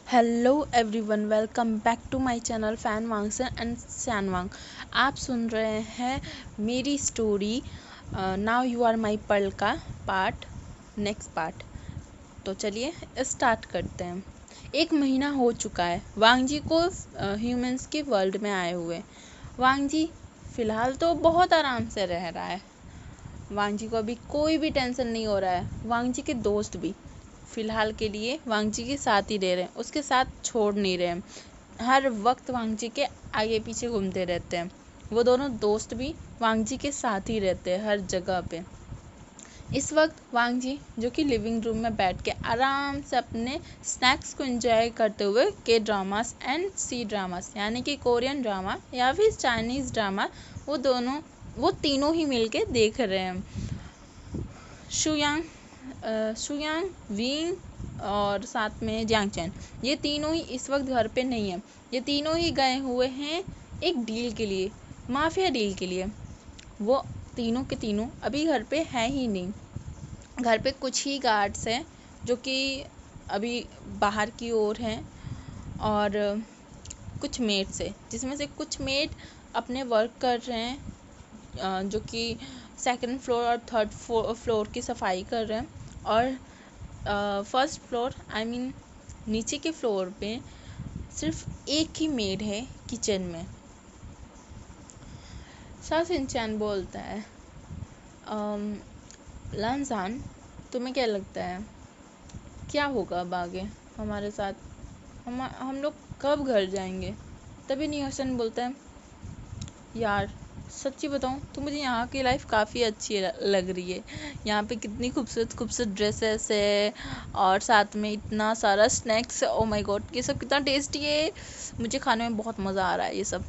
Hello everyone, welcome back to my channel Fan Wangsun and Sanwang. आप सुन रहे हैं मेरी story now you are my pearl का नेक्स्ट पार्ट। तो चलिए स्टार्ट करते हैं। 1 महीना हो चुका है वांग जी को ह्यूमंस के वर्ल्ड में आए हुए। वांग जी फ़िलहाल तो बहुत आराम से रह रहा है। वांग जी को अभी कोई भी टेंशन नहीं हो रहा है। वांग जी के दोस्त भी फ़िलहाल के लिए वांग जी के साथ ही रह रहे हैं, उसके साथ छोड़ नहीं रहे हैं। हर वक्त वांग जी के आगे पीछे घूमते रहते हैं। वो दोनों दोस्त भी वांग जी के साथ ही रहते हैं हर जगह पे। इस वक्त वांग जी जो कि लिविंग रूम में बैठ के आराम से अपने स्नैक्स को एंजॉय करते हुए के ड्रामास एंड सी ड्रामास यानी कि कोरियन ड्रामा या फिर चाइनीज़ ड्रामा वो तीनों ही मिलके देख रहे हैं। शुयांग, विंग और साथ में जियांगचैन, ये तीनों ही इस वक्त घर पे नहीं है। ये तीनों ही गए हुए हैं एक डील के लिए, माफिया डील के लिए। वो तीनों के तीनों अभी घर पे हैं ही नहीं। घर पे कुछ ही गार्ड्स हैं जो कि अभी बाहर की ओर हैं, और कुछ मेड्स है जिसमें से कुछ मेड अपने वर्क कर रहे हैं, जो कि सेकंड फ्लोर और थर्ड फ्लोर की सफाई कर रहे हैं। और फर्स्ट फ्लोर नीचे के फ्लोर पे सिर्फ एक ही मेड है किचन में। सा सिंचैन बोलता है, लानजान, तुम्हें क्या लगता है क्या होगा अब आगे हमारे साथ? हम लोग कब घर जाएंगे? तभी नियोसन बोलता है, यार सच्ची बताऊँ तो मुझे यहाँ की लाइफ काफ़ी अच्छी लग रही है। यहाँ पे कितनी खूबसूरत खूबसूरत ड्रेसेस है और साथ में इतना सारा स्नैक्स है। ओ माय गॉड, ये सब कितना टेस्टी है, मुझे खाने में बहुत मज़ा आ रहा है ये सब।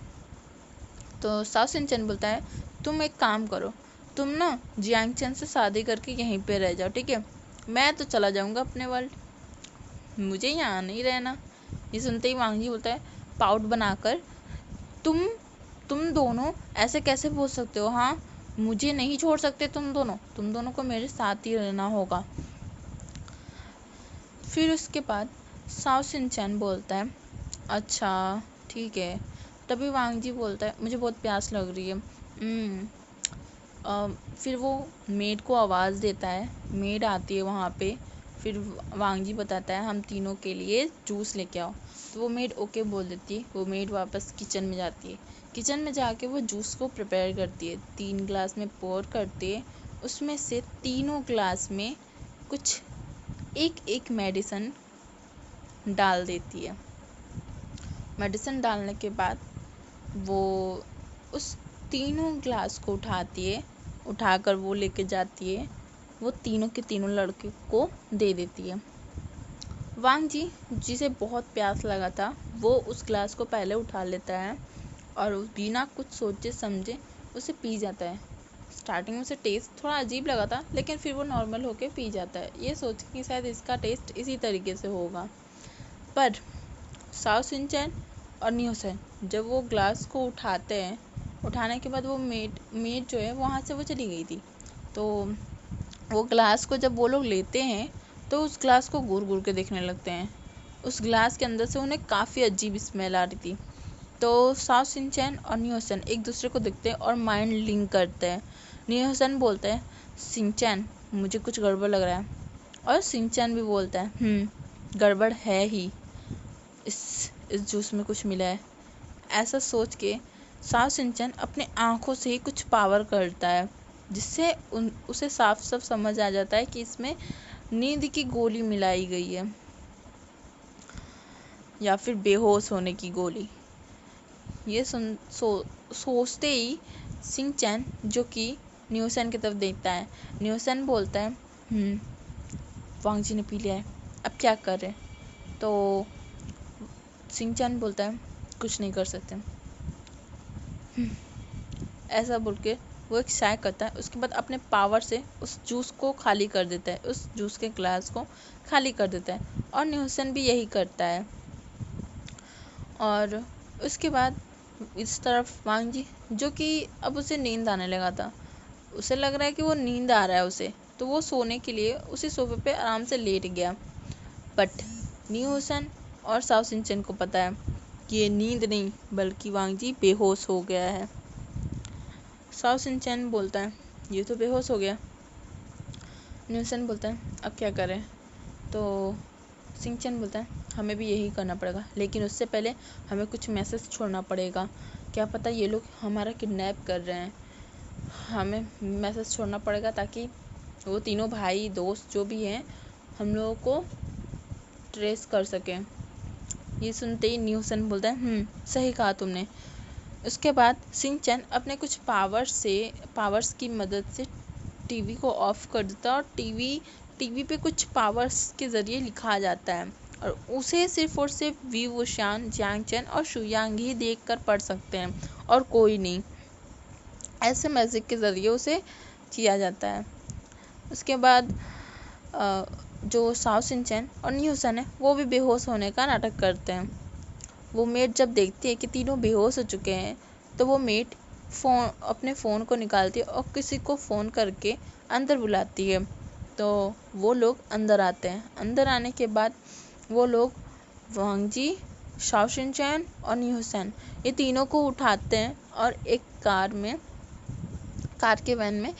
तो साओ सिंचन बोलता है, तुम एक काम करो, तुम ना जियांगचैन से शादी करके यहीं पे रह जाओ, ठीक है? मैं तो चला जाऊँगा अपने वर्ल्ड, मुझे यहाँ नहीं रहना। ये सुनते ही वांग बोलता है पाउट बनाकर, तुम तुम दोनों ऐसे कैसे बोल सकते हो? हाँ, मुझे नहीं छोड़ सकते तुम दोनों को मेरे साथ ही रहना होगा। फिर उसके बाद साओ सिंचैन बोलता है, अच्छा ठीक है। तभी वांग जी बोलता है, मुझे बहुत प्यास लग रही है। फिर वो मेड को आवाज़ देता है, मेड आती है वहाँ पे। फिर वांग जी बताता है, हम तीनों के लिए जूस लेके आओ। तो वो मेड ओके बोल देती है। वो मेड वापस किचन में जाती है। किचन में जाके वो जूस को प्रिपेयर करती है, 3 ग्लास में पोर करती है। उसमें से तीनों ग्लास में कुछ एक एक मेडिसिन डाल देती है। मेडिसिन डालने के बाद वो उस तीनों ग्लास को उठाकर वो लेके जाती है। वो तीनों के तीनों लड़के को दे देती है। वांग जी जिसे बहुत प्यास लगा था, वो उस ग्लास को पहले उठा लेता है और बिना कुछ सोचे समझे उसे पी जाता है। स्टार्टिंग में उसे टेस्ट थोड़ा अजीब लगा था, लेकिन फिर वो नॉर्मल होके पी जाता है, ये सोच के कि शायद इसका टेस्ट इसी तरीके से होगा। पर साओ सिंचैन और नियोसन जब वो ग्लास को उठाते हैं, उठाने के बाद वो मेड जो है वहाँ से वो चली गई थी। तो वो ग्लास को जब वो लोग लेते हैं तो उस ग्लास को घूर घूर के देखने लगते हैं। उस ग्लास के अंदर से उन्हें काफ़ी अजीब स्मेल आ रही थी। तो साओ सिंचैन और नियोसन एक दूसरे को देखते हैं और माइंड लिंक करते हैं। नियोसन बोलते हैं, सिंचैन मुझे कुछ गड़बड़ लग रहा है। और सिंचैन भी बोलता है, गड़बड़ है ही, इस जूस में कुछ मिला है। ऐसा सोच के साओ सिंचैन अपने आँखों से ही कुछ पावर करता है, जिससे उसे साफ साफ समझ आ जाता है कि इसमें नींद की गोली मिलाई गई है या फिर बेहोश होने की गोली। ये सोचते ही सिंचैन जो कि न्यूसन की तरफ देखता है। न्यूसन बोलता है, वांग जी ने पी लिया है, अब क्या कर रहे हैं? तो सिंचैन बोलता है, कुछ नहीं कर सकते। ऐसा बोल के वो एक चाय करता है। उसके बाद अपने पावर से उस जूस को खाली कर देता है, उस जूस के ग्लास को खाली कर देता है। और न्यूसन भी यही करता है। और उसके बाद इस तरफ वांग जी जो कि अब उसे नींद आने लगा था, उसे लग रहा है कि वो नींद आ रहा है उसे, तो वो सोने के लिए उसी सोफे पे आराम से लेट गया। बट न्यूसन और साओ सिंचन को पता है कि ये नींद नहीं बल्कि वांग जी बेहोश हो गया है। साओ सिंचन बोलता है ये तो बेहोश हो गया। न्यूसन बोलता है अब क्या करें। तो सिंचन बोलता है हमें भी यही करना पड़ेगा, लेकिन उससे पहले हमें कुछ मैसेज छोड़ना पड़ेगा। क्या पता ये लोग हमारा किडनैप कर रहे हैं। हमें मैसेज छोड़ना पड़ेगा ताकि वो तीनों भाई दोस्त जो भी हैं हम लोगों को ट्रेस कर सकें। ये सुनते ही न्यूसन बोलता है सही कहा तुमने। उसके बाद सिंचन अपने कुछ पावर्स की मदद से टीवी को ऑफ कर देता है और टीवी पे कुछ पावर्स के ज़रिए लिखा जाता है और उसे सिर्फ और सिर्फ वी वुशान, जियांग चेन और शुयांग ही देखकर पढ़ सकते हैं और कोई नहीं। ऐसे मैजिक के ज़रिए उसे किया जाता है। उसके बाद जो साओ सिंचन और न्यूसन है वो भी बेहोश होने का नाटक करते हैं। वो मेड जब देखती है कि तीनों बेहोश हो चुके हैं तो वो मेड अपने फ़ोन को निकालती है और किसी को फ़ोन करके अंदर बुलाती है। तो वो लोग अंदर आते हैं। अंदर आने के बाद वो लोग वांग जी, साओ सिंचन और न्यूसन ये तीनों को उठाते हैं और एक कार के वैन में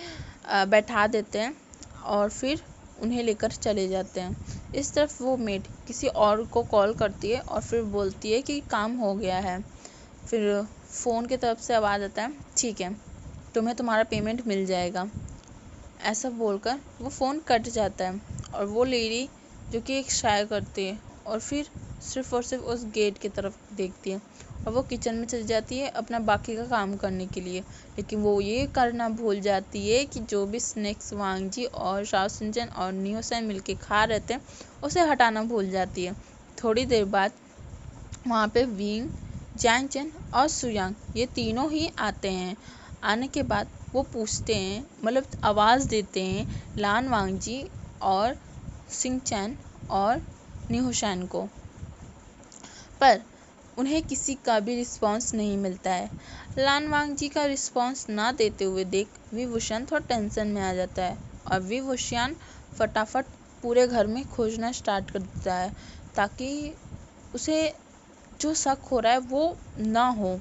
बैठा देते हैं और फिर उन्हें लेकर चले जाते हैं। इस तरफ वो मेड किसी और को कॉल करती है और फिर बोलती है कि काम हो गया है। फिर फ़ोन की तरफ से आवाज़ आता है ठीक है तुम्हें तुम्हारा पेमेंट मिल जाएगा। ऐसा बोलकर वो फ़ोन कट जाता है और वो लेडी जो कि एक शायर करती है और फिर सिर्फ और सिर्फ उस गेट की तरफ देखती है और वो किचन में चली जाती है अपना बाकी का काम करने के लिए। लेकिन वो ये करना भूल जाती है कि जो भी स्नैक्स वांग जी और साओ सिंचन और न्यूसन मिलके खा रहे थे उसे हटाना भूल जाती है। थोड़ी देर बाद वहाँ पे विंग, जियांग चेन और शुयांग ये तीनों ही आते हैं। आने के बाद वो पूछते हैं मतलब आवाज़ देते हैं लान वांग जी और सिंचन और न्यूशन को, पर उन्हें किसी का भी रिस्पांस नहीं मिलता है। लान वांग जी का रिस्पांस ना देते हुए देख वी वुशान थोड़ा टेंशन में आ जाता है और वी वुशान फटाफट पूरे घर में खोजना स्टार्ट कर देता है ताकि उसे जो शक हो रहा है वो ना हो।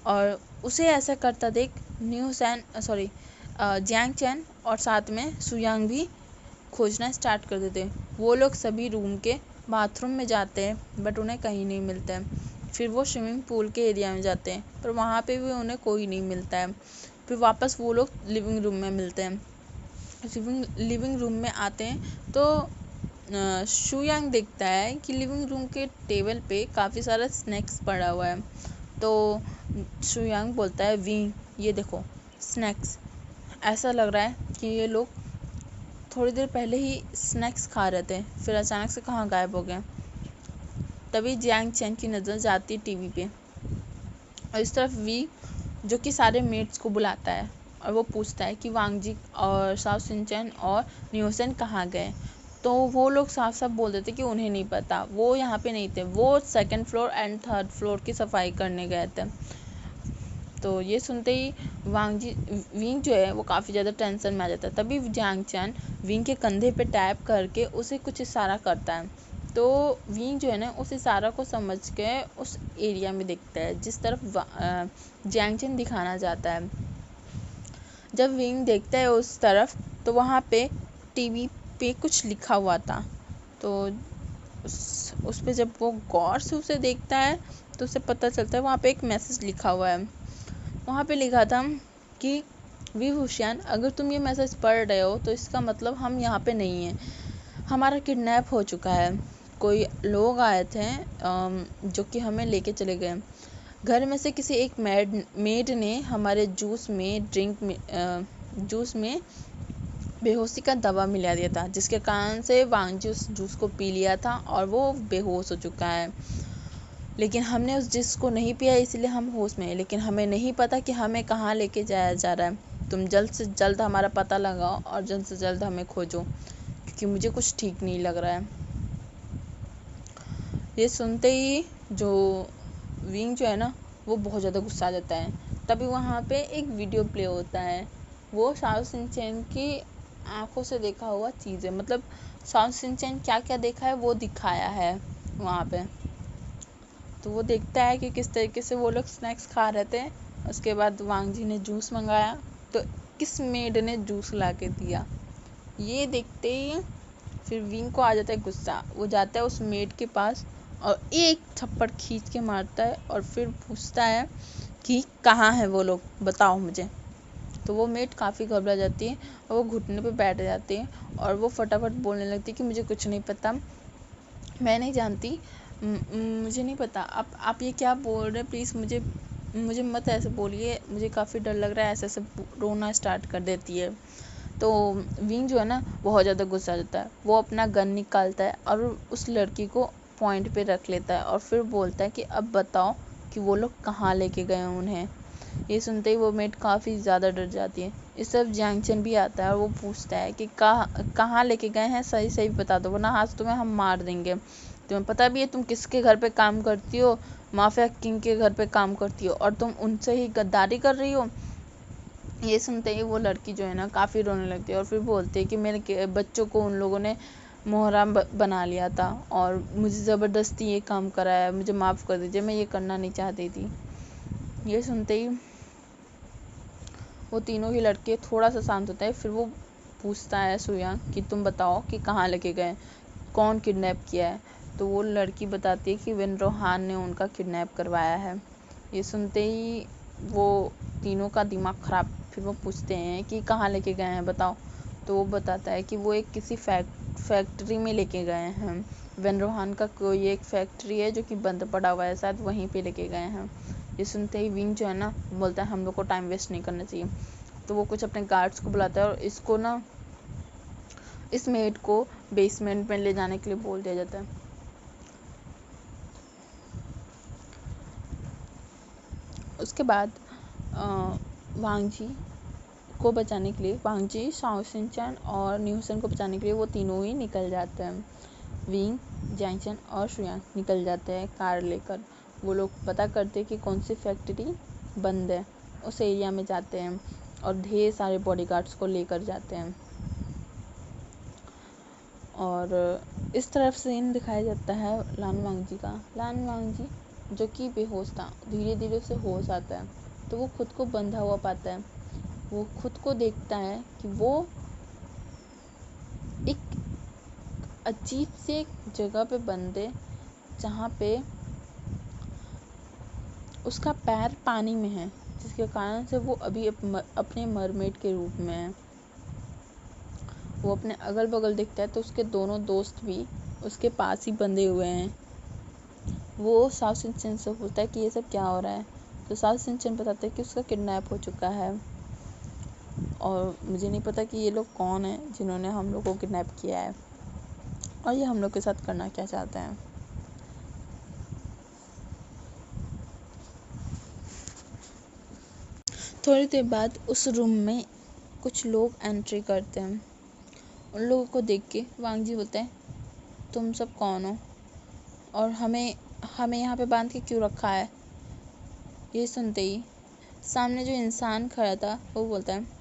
और उसे ऐसा करता देख जियांग चेन और साथ में शुयांग भी खोजना स्टार्ट कर देते हैं। वो लोग सभी रूम के बाथरूम में जाते हैं बट उन्हें कहीं नहीं मिलता है। फिर वो स्विमिंग पूल के एरिया में जाते हैं पर वहाँ पे भी उन्हें कोई नहीं मिलता है। फिर वापस वो लोग लिविंग रूम में मिलते हैं। लिविंग रूम में आते हैं तो शुयांग देखता है कि लिविंग रूम के टेबल पे काफ़ी सारा स्नैक्स पड़ा हुआ है। तो शुयांग बोलता है विंग ये देखो स्नैक्स, ऐसा लग रहा है कि ये लोग थोड़ी देर पहले ही स्नैक्स खा रहे थे फिर अचानक से कहाँ गायब हो गए। तभी जियांग चेन की नज़र जाती है टीवी पे और इस तरफ वी जो कि सारे मेट्स को बुलाता है और वो पूछता है कि वांग जी और साओ सिंचन और न्यूसन कहाँ गए। तो वो लोग साफ साफ बोल देते कि उन्हें नहीं पता, वो यहाँ पे नहीं थे, वो second floor and third floor की सफाई करने गए थे। तो ये सुनते ही विंग जो है वो काफ़ी ज़्यादा टेंशन में आ जाता है। तभी जियांग चेन विंग के कंधे पे टैप करके उसे कुछ इशारा करता है। तो विंग जो है ना उस इशारा को समझ के उस एरिया में देखता है जिस तरफ जियांग चेन दिखाना चाहता है। जब विंग देखता है उस तरफ तो वहाँ पे टीवी पे कुछ लिखा हुआ था। तो उस पे जब वो गौर से उसे देखता है तो उसे पता चलता है वहाँ पे एक मैसेज लिखा हुआ है। वहाँ पे लिखा था कि वी वुशान अगर तुम ये मैसेज पढ़ रहे हो तो इसका मतलब हम यहाँ पे नहीं हैं, हमारा किडनैप हो चुका है। कोई लोग आए थे जो कि हमें लेके चले गए। घर में से किसी एक मेड ने हमारे जूस में बेहोशी का दवा मिला दिया था जिसके कारण से वांग जी उस जूस को पी लिया था और वो बेहोश हो चुका है। लेकिन हमने उस जूस को नहीं पिया इसलिए हम होश में हैं, लेकिन हमें नहीं पता कि हमें कहाँ लेके जाया जा रहा है। तुम जल्द से जल्द हमारा पता लगाओ और जल्द से जल्द हमें खोजो क्योंकि मुझे कुछ ठीक नहीं लग रहा है। ये सुनते ही जो विंग जो है ना वो बहुत ज़्यादा गुस्सा आ जाता है। तभी वहाँ पे एक वीडियो प्ले होता है, वो साओ सिंचन की आंखों से देखा हुआ चीज़ है, मतलब साओ सिंचन क्या क्या देखा है वो दिखाया है वहाँ पे। तो वो देखता है कि किस तरीके से वो लोग स्नैक्स खा रहे थे। उसके बाद वांग जी ने जूस मंगाया तो किस मेड ने जूस ला के दिया। ये देखते ही फिर विंग को आ जाता है गुस्सा। वो जाता है उस मेड के पास और एक थप्पड़ खींच के मारता है और फिर पूछता है कि कहाँ है वो लोग, बताओ मुझे। तो वो मेड काफ़ी घबरा जाती है और वो घुटने पे बैठ जाती है और वो फटाफट बोलने लगती है कि मुझे कुछ नहीं पता, मैं नहीं जानती, मुझे नहीं पता। आप ये क्या बोल रहे हैं, प्लीज़ मुझे मत ऐसे बोलिए, मुझे काफ़ी डर लग रहा है। ऐसे ऐसे रोना स्टार्ट कर देती है। तो विंग जो है ना बहुत ज़्यादा गुस्सा आ जाता है। वो अपना गन निकालता है और उस लड़की को पॉइंट पे रख लेता है और फिर बोलता है कि अब बताओ कि वो लोग कहाँ लेके गए उन्हें। ये सुनते ही वो मेड काफ़ी ज़्यादा डर जाती है। इस सब जैंगचन भी आता है और वो पूछता है कि कहाँ लेके गए हैं, सही सही बता दो वरना आज तुम्हें हम मार देंगे। तुम्हें पता भी है तुम किसके घर पे काम करती हो, माफिया किंग के घर पे काम करती हो और तुम उनसे ही गद्दारी कर रही हो। ये सुनते ही वो लड़की जो है ना काफ़ी रोने लगती है और फिर बोलती है कि मेरे बच्चों को उन लोगों ने मोहरा बना लिया था और मुझे ज़बरदस्ती ये काम कराया, मुझे माफ़ कर दीजिए, मैं ये करना नहीं चाहती थी। ये सुनते ही वो तीनों ही लड़के थोड़ा सा शांत होता है। फिर वो पूछता है सुयांग कि तुम बताओ कि कहाँ लेके गए, कौन किडनैप किया है। तो वो लड़की बताती है कि विन रोहान ने उनका किडनैप करवाया है। ये सुनते ही वो तीनों का दिमाग ख़राब। फिर वो पूछते हैं कि कहाँ लेके गए हैं बताओ। तो वो बताता है कि वो एक किसी फैक्ट्री में लेके गए हैं। विन रोहान का कोई एक फैक्ट्री है जो कि बंद पड़ा हुआ है, शायद वहीं पे लेके गए हैं। ये सुनते ही विंग जो है ना बोलता है हम लोग को टाइम वेस्ट नहीं करना चाहिए। तो वो कुछ अपने गार्ड्स को बुलाता है और इसको ना इस मेड को बेसमेंट में ले जाने के लिए बोल दिया जाता है। उसके बाद वांग जी को बचाने के लिए वांग जी, शाओ शिनचैन और न्यूसन को बचाने के लिए वो तीनों ही निकल जाते हैं। विंग, जैंगचन और शुयांग निकल जाते हैं कार लेकर। वो लोग पता करते हैं कि कौन सी फैक्ट्री बंद है, उस एरिया में जाते हैं और ढेर सारे बॉडीगार्ड्स को लेकर जाते हैं। और इस तरफ सीन दिखाया जाता है लान वांग जी का। लान वांग जी जो कि बेहोश था, धीरे धीरे उसे होश आता है तो वो खुद को बंधा हुआ पाता है। वो खुद को देखता है कि वो एक अजीब से जगह पे बंद है जहाँ पे उसका पैर पानी में है, जिसके कारण से वो अभी अपने मरमेड के रूप में है। वो अपने अगल बगल देखता है तो उसके दोनों दोस्त भी उसके पास ही बंधे हुए हैं। वो शाओ शिनचैन से पूछता है कि ये सब क्या हो रहा है। तो शाओ शिनचैन बताते हैं कि उसका किडनैप हो चुका है और मुझे नहीं पता कि ये लोग कौन हैं जिन्होंने हम लोग को किडनैप किया है और ये हम लोग के साथ करना क्या चाहते हैं। थोड़ी देर बाद उस रूम में कुछ लोग एंट्री करते हैं। उन लोगों को देख के वांग जी बोलते हैं तुम सब कौन हो और हमें हमें यहाँ पे बांध के क्यों रखा है। ये सुनते ही सामने जो इंसान खड़ा था वो बोलता है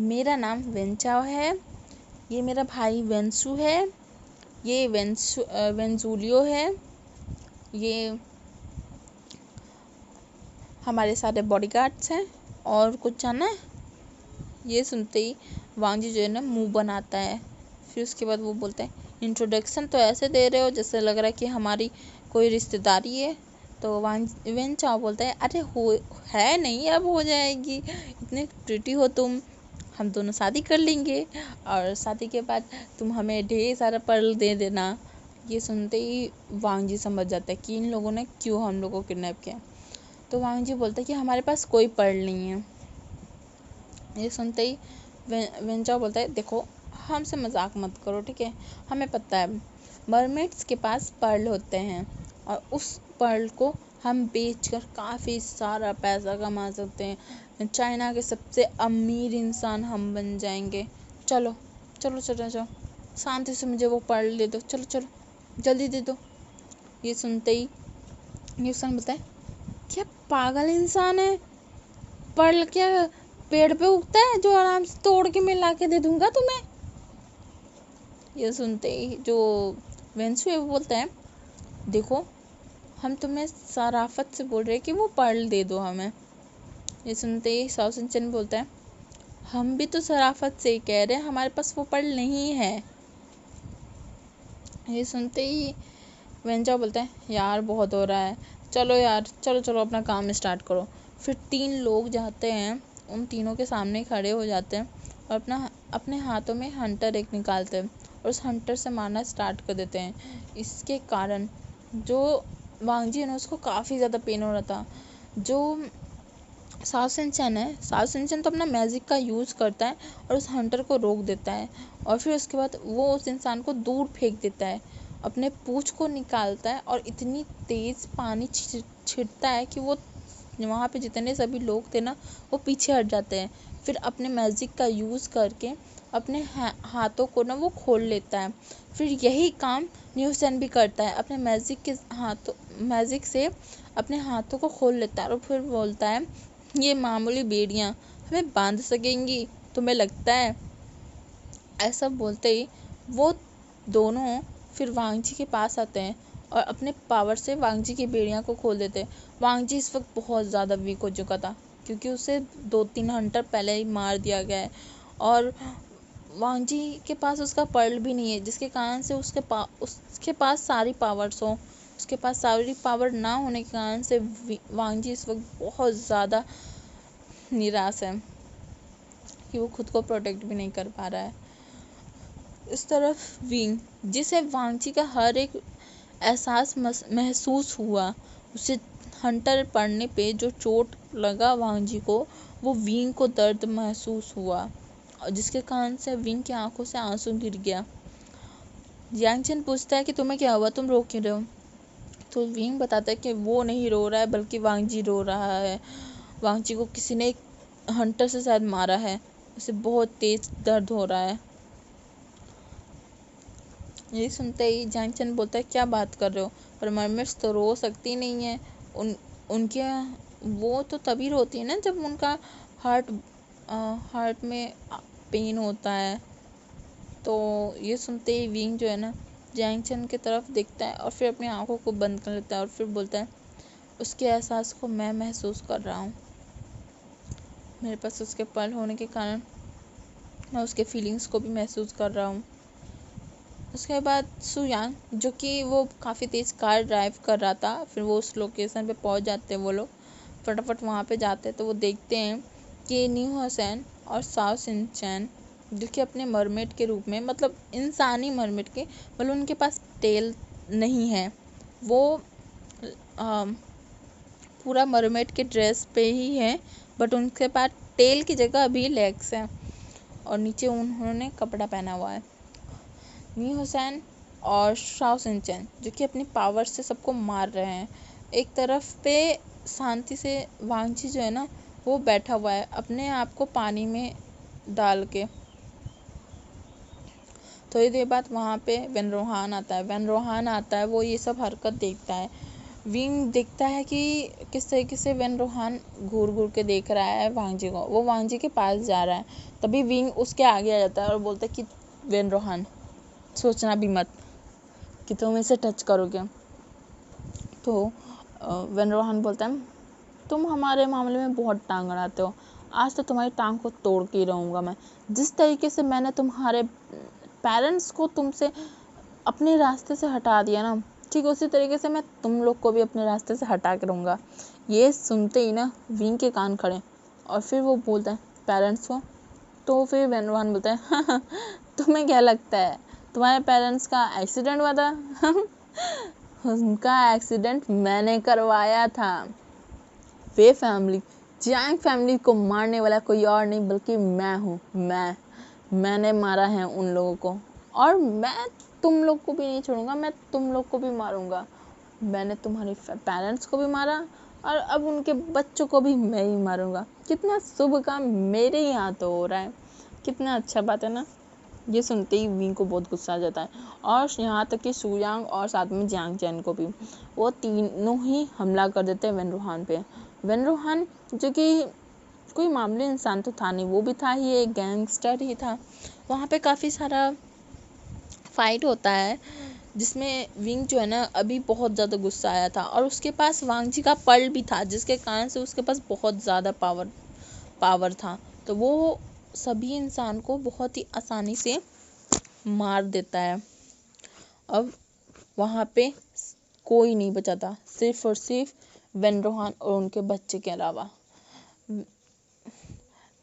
मेरा नाम वेंचाओ है, ये मेरा भाई वेंसु है, ये वेंजुलियो है, ये हमारे सारे बॉडीगार्ड्स हैं और कुछ जाना है। ये सुनते ही वांग जी जो है ना मुंह बनाता है। फिर उसके बाद वो बोलता है इंट्रोडक्शन तो ऐसे दे रहे हो जैसे लग रहा है कि हमारी कोई रिश्तेदारी है। तो वेन चाओ बोलता है अरे हो है नहीं, अब हो जाएगी, इतने प्रिटी हो तुम, हम दोनों शादी कर लेंगे और शादी के बाद तुम हमें ढेर सारा पर्ल दे देना। ये सुनते ही वांग जी समझ जाता है कि इन लोगों ने क्यों हम लोग को किडनैप किया। तो वांग जी बोलता है कि हमारे पास कोई पर्ल नहीं है। ये सुनते ही वेंचाओ बोलता है देखो हमसे मजाक मत करो, ठीक है, हमें पता है मरमेड्स के पास पर्ल होते हैं और उस पर्ल को हम बेचकर काफ़ी सारा पैसा कमा सकते हैं, चाइना के सबसे अमीर इंसान हम बन जाएंगे। चलो चलो चलो चलो शांति से मुझे वो पर्ल दे दो, चलो चलो जल्दी दे दो। ये सुनते ही न्यूसन बोलता है क्या पागल इंसान है, पर्ल क्या पेड़ पे उगता है जो आराम से तोड़ के मैं ला के दे दूंगा तुम्हें। ये सुनते ही जो वेंसु है वो बोलता है देखो हम तुम्हें शराफत से बोल रहे हैं कि वो पर्ल दे दो हमें। ये सुनते ही साओ सिंचन बोलता है, हम भी तो शराफत से ही कह रहे हैं, हमारे पास वो पर्ल नहीं है। ये सुनते ही वेंचाओ बोलता है, यार बहुत हो रहा है, चलो यार, चलो चलो अपना काम स्टार्ट करो। फिर 3 लोग जाते हैं, उन तीनों के सामने खड़े हो जाते हैं और अपने हाथों में हंटर एक निकालते हैं और उस हंटर से मारना स्टार्ट कर देते हैं। इसके कारण जो वांगजी है ना, उसको काफ़ी ज़्यादा पेन हो रहा था। जो साओ सिंचन है, साओ सिंचन तो अपना मैजिक का यूज़ करता है और उस हंटर को रोक देता है और फिर उसके बाद वो उस इंसान को दूर फेंक देता है, अपने पूँछ को निकालता है और इतनी तेज़ पानी छिड़कता है कि वो वहाँ पे जितने सभी लोग थे ना, वो पीछे हट जाते हैं। फिर अपने मैजिक का यूज़ करके अपने हाथों को ना वो खोल लेता है। फिर यही काम न्यूसेन भी करता है, अपने मैजिक से अपने हाथों को खोल लेता है और फिर बोलता है, ये मामूली बेड़ियाँ हमें बांध सकेंगी, तुम्हें लगता है? ऐसा बोलते ही वो दोनों फिर वांगजी के पास आते हैं और अपने पावर से वांगजी की बेड़ियाँ को खोल देते हैं। वांगजी इस वक्त बहुत ज़्यादा वीक हो चुका था क्योंकि उसे 2-3 हंटर पहले ही मार दिया गया है और वांगजी के पास उसका पर्ल भी नहीं है, जिसके कारण से उसके पास सारी पावर्स हो। उसके पास सारी पावर ना होने के कारण से वांगजी इस वक्त बहुत ज़्यादा निराश है कि वो खुद को प्रोटेक्ट भी नहीं कर पा रहा है। इस तरफ विंग, जिसे वांगजी का हर एक एहसास महसूस हुआ, उसे हंटर पड़ने पे जो चोट लगा वांगजी को, वो विंग को दर्द महसूस हुआ और जिसके कारण से विंग की आंखों से आंसू गिर गया। यांग चेन पूछता है कि तुम्हें क्या हुआ, तुम रो क्यों रहे हो? तो विंग बताता है कि वो नहीं रो रहा है बल्कि वांगजी रो रहा है। वांगजी को किसी ने हंटर से शायद मारा है, उसे बहुत तेज दर्द हो रहा है। ये सुनते ही यांग चेन बोलता है, क्या बात कर रहे हो? पर मरमेड्स तो रो सकती नहीं है, उनके वो तो तभी रोती है ना जब उनका हार्ट में पेन होता है। तो ये सुनते ही विंग जो है ना, यांग चेन की तरफ देखता है और फिर अपनी आंखों को बंद कर लेता है और फिर बोलता है, उसके एहसास को मैं महसूस कर रहा हूँ। मेरे पास उसके पल होने के कारण मैं उसके फीलिंग्स को भी महसूस कर रहा हूँ। उसके बाद सुयांग, जो कि वो काफ़ी तेज़ कार ड्राइव कर रहा था, फिर वो उस लोकेशन पे पहुंच जाते हैं। वो लोग फटाफट वहाँ पे जाते हैं तो वो देखते हैं कि न्यू होसेन और साओ सिंचन, जो कि अपने मरमेड के रूप में, मतलब इंसानी मरमेड के, मतलब उनके पास टेल नहीं है, वो पूरा मरमेड के ड्रेस पे ही है, बट उनके पास टेल की जगह अभी लेग्स हैं और नीचे उन्होंने कपड़ा पहना हुआ है। न्यू होसेन और साओ सिंचन, जो कि अपनी पावर से सबको मार रहे हैं। एक तरफ पे शांति से वांगजी जो है ना, वो बैठा हुआ है अपने आप को पानी में डाल के। थोड़ी देर बाद वहाँ पे वेन रोहान आता है। वो ये सब हरकत देखता है। विंग देखता है कि किस तरीके से वेन रोहान घूर घूर के देख रहा है वांगजी को। वो वांगजी के पास जा रहा है, तभी विंग उसके आगे आ जाता है और बोलता है कि वेन रोहान, सोचना भी मत कि तुम इसे टच करोगे। तो वेन रोहान बोलता है, तुम हमारे मामले में बहुत टांग अड़ाते हो, आज तो तुम्हारी टांग को तोड़ के ही रहूँगा मैं। जिस तरीके से मैंने तुम्हारे पेरेंट्स को तुमसे अपने रास्ते से हटा दिया ना, ठीक उसी तरीके से मैं तुम लोग को भी अपने रास्ते से हटा के रहूँगा। ये सुनते ही ना विंग के कान खड़े और फिर वो बोलता है, पेरेंट्स को? तो फिर वेन रोहान बोलता है, तुम्हें क्या लगता है तुम्हारे पेरेंट्स का एक्सीडेंट हुआ था? उनका एक्सीडेंट मैंने करवाया था। वे फैमिली, जैंग फैमिली को मारने वाला कोई और नहीं बल्कि मैं हूँ। मैंने मारा है उन लोगों को और मैं तुम लोग को भी नहीं छोड़ूंगा, मैं तुम लोग को भी मारूंगा। मैंने तुम्हारे पेरेंट्स को भी मारा और अब उनके बच्चों को भी मैं ही मारूंगा। कितना शुभ काम मेरे ही यहाँ तो हो रहा है, कितना अच्छा बात है ना। ये सुनते ही विंग को बहुत गुस्सा आ जाता है और यहाँ तक कि सुयांग और साथ में यांग चेन को भी। वो तीनों ही हमला कर देते हैं वेन रोहान पे। वेन रोहान, जो कि कोई मामूली इंसान तो था नहीं, वो भी था ही एक गैंगस्टर ही था। वहाँ पे काफ़ी सारा फाइट होता है जिसमें विंग जो है ना अभी बहुत ज़्यादा गुस्सा आया था और उसके पास वांगजी का पर्ल भी था, जिसके कारण से उसके पास बहुत ज़्यादा पावर था। तो वो सभी इंसान को बहुत ही आसानी से मार देता है। अब वहाँ पे कोई नहीं बचा था, सिर्फ और सिर्फ वेन रोहान और उनके बच्चे के अलावा।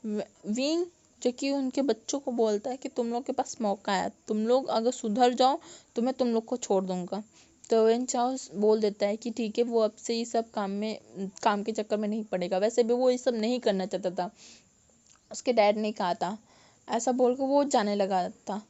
विंग जो कि उनके बच्चों को बोलता है कि तुम लोग के पास मौका है, तुम लोग अगर सुधर जाओ तो मैं तुम लोग को छोड़ दूंगा। तो वेन चाओ बोल देता है कि ठीक है, वो अब से ये सब काम के चक्कर में नहीं पड़ेगा। वैसे भी वो ये सब नहीं करना चाहता था, उसके डैड ने कहा था, ऐसा बोलकर वो जाने लगा था।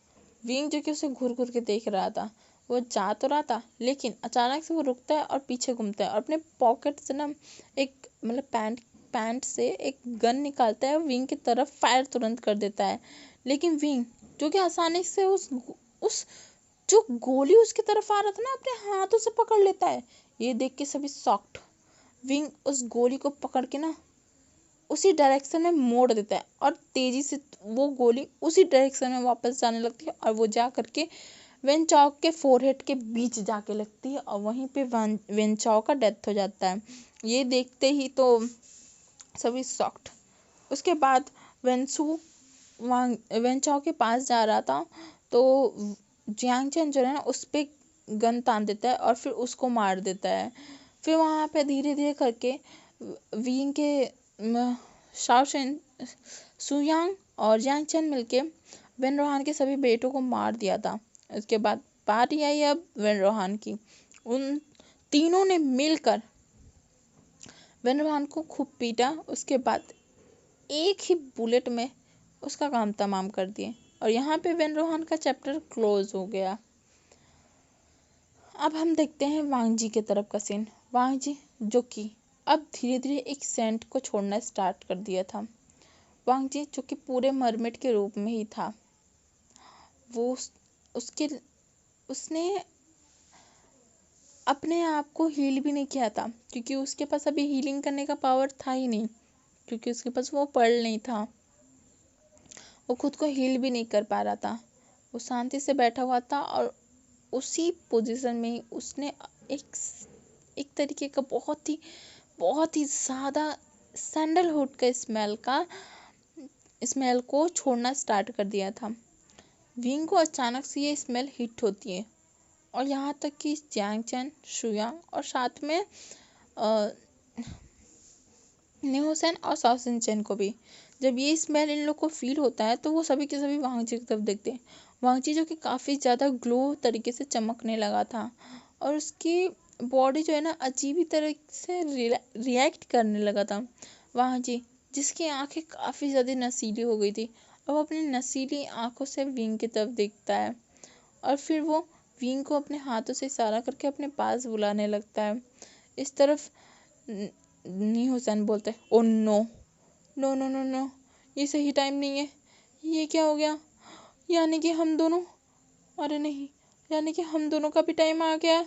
विंग जो कि उसे घूर घूर के देख रहा था, वो जा तो रहा था लेकिन अचानक से वो रुकता है और पीछे घूमता है और अपने पॉकेट से ना एक मतलब पैंट से एक गन निकालता है, विंग की तरफ फायर तुरंत कर देता है। लेकिन विंग जो कि आसानी से उस जो गोली उसकी तरफ आ रहा था ना अपने हाथों से पकड़ लेता है। ये देख के सभी शॉक्ड। विंग उस गोली को पकड़ के ना उसी डायरेक्शन में मोड़ देता है और तेजी से वो गोली उसी डायरेक्शन में वापस जाने लगती है और वो जा करके वेन चाओ के फोरहेड के बीच जाके लगती है और वहीं पे वेन चाओ का डेथ हो जाता है। ये देखते ही तो सभी शॉक्ड। उसके बाद वेंसू वेन चाओ के पास जा रहा था तो जियांग चेन जो है ना उस पे गन तान देता है और फिर उसको मार देता है। फिर वहाँ पे धीरे धीरे करके विंग के शाओशेन, सुयांग और जियांग चेन मिलके वेन रोहान के सभी बेटों को मार दिया था। उसके बाद बारी आई अब वेन रोहान की। उन तीनों ने मिलकर वेन रोहान को खूब पीटा, उसके बाद एक ही बुलेट में उसका काम तमाम कर दिए और यहाँ पे वेन रोहान का चैप्टर क्लोज हो गया। अब हम देखते हैं वांग जी के तरफ का सीन। वांग जी जो कि अब धीरे धीरे एक सेंट को छोड़ना स्टार्ट कर दिया था। वांग जी जो कि पूरे मरमिट के रूप में ही था, वो उसने अपने आप को हील भी नहीं किया था क्योंकि उसके पास अभी हीलिंग करने का पावर था ही नहीं, क्योंकि उसके पास वो पर्ल नहीं था। वो खुद को हील भी नहीं कर पा रहा था। वो शांति से बैठा हुआ था और उसी पोजीशन में ही उसने एक तरीके का बहुत ही ज़्यादा सैंडलवुड का स्मेल को छोड़ना स्टार्ट कर दिया था। विंग को अचानक से ये स्मेल हिट होती है और यहाँ तक कि जियांग चेन, शुयांग और साथ में न्योसेन और साओसिन चेन को भी। जब ये स्मेल इन लोग को फील होता है तो वो सभी के सभी वांगजी की तरफ देखते हैं। वांगजी जो कि काफ़ी ज़्यादा ग्लो तरीके से चमकने लगा था और उसकी बॉडी जो है ना अजीब ही तरह से रिएक्ट करने लगा था। वांगजी जिसकी आंखें काफ़ी ज़्यादा नशीली हो गई थी, अब अपनी नशीली आंखों से विंग की तरफ देखता है और फिर वो विंग को अपने हाथों से इशारा करके अपने पास बुलाने लगता है। इस तरफ न्योसेन बोलते हैं, oh no no no no no, ये सही टाइम नहीं है। ये क्या हो गया? यानी कि हम दोनों, अरे नहीं, यानी कि हम दोनों का भी टाइम आ गया।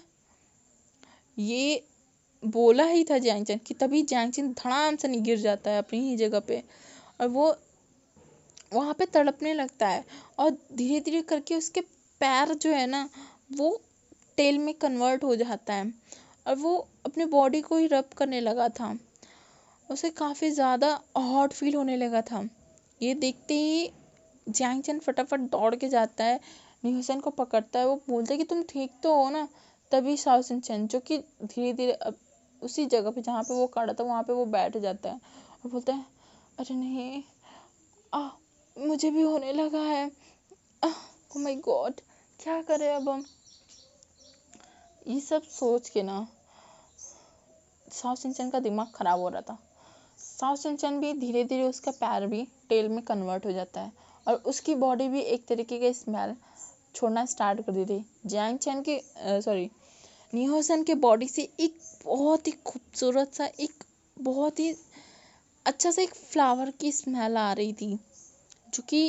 ये बोला ही था जियांग चेन कि तभी जियांग चेन धड़ाम से गिर जाता है अपनी ही जगह पे और वो वहाँ पे तड़पने लगता है और धीरे धीरे करके उसके पैर जो है ना वो टेल में कन्वर्ट हो जाता है और वो अपने बॉडी को ही रब करने लगा था। उसे काफ़ी ज़्यादा हॉट फील होने लगा था। ये देखते ही जियांग चेन फटाफट दौड़ के जाता है, न्योसेन को पकड़ता है। वो बोलता है कि तुम ठीक तो हो ना? तभी शाओसिन चेन जो कि धीरे धीरे उसी जगह पे जहाँ पे वो खड़ा था वहाँ पे वो बैठ जाता है और बोलता है, अरे नहीं, मुझे भी होने लगा है। ओ माय गॉड, क्या करें अब हम? ये सब सोच के ना शाओसिन चेन का दिमाग खराब हो रहा था। शाओसिन चेन भी धीरे धीरे उसका पैर भी टेल में कन्वर्ट हो जाता है और उसकी बॉडी भी एक तरीके का स्मेल छोड़ना स्टार्ट कर दी थी। जियांग चेन के न्योसेन के बॉडी से एक बहुत ही खूबसूरत सा, एक बहुत ही अच्छा सा एक फ्लावर की स्मेल आ रही थी जो कि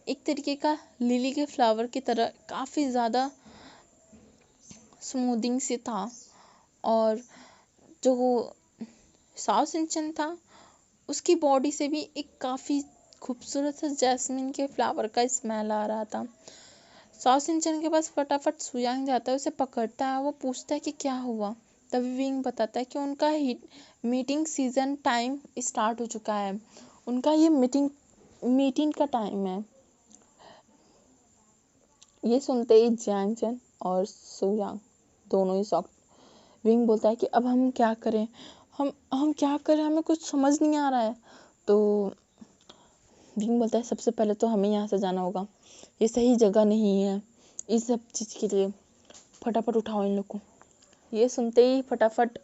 एक तरीके का लिली के फ्लावर की तरह काफ़ी ज़्यादा स्मूदिंग से था। और जो शाओसिन चेन था उसकी बॉडी से भी एक काफ़ी खूबसूरत सा जैस्मिन के फ्लावर का स्मेल आ रहा था। साओ सिंचन के पास फटाफट सुयांग जाता है, उसे पकड़ता है, वो पूछता है कि क्या हुआ। तभी विंग बताता है कि उनका मीटिंग सीजन टाइम स्टार्ट हो चुका है, उनका ये मीटिंग का टाइम है। ये सुनते ही जियांग चैन और सुयांग दोनों ही शॉक। विंग बोलता है कि अब हम क्या करें, हम क्या करें, हमें कुछ समझ नहीं आ रहा है। तो विंग बोलता है सबसे पहले तो हमें यहाँ से जाना होगा, ये सही जगह नहीं है इस सब चीज़ के लिए, फटाफट उठाओ इन लोग को। ये सुनते ही फटाफट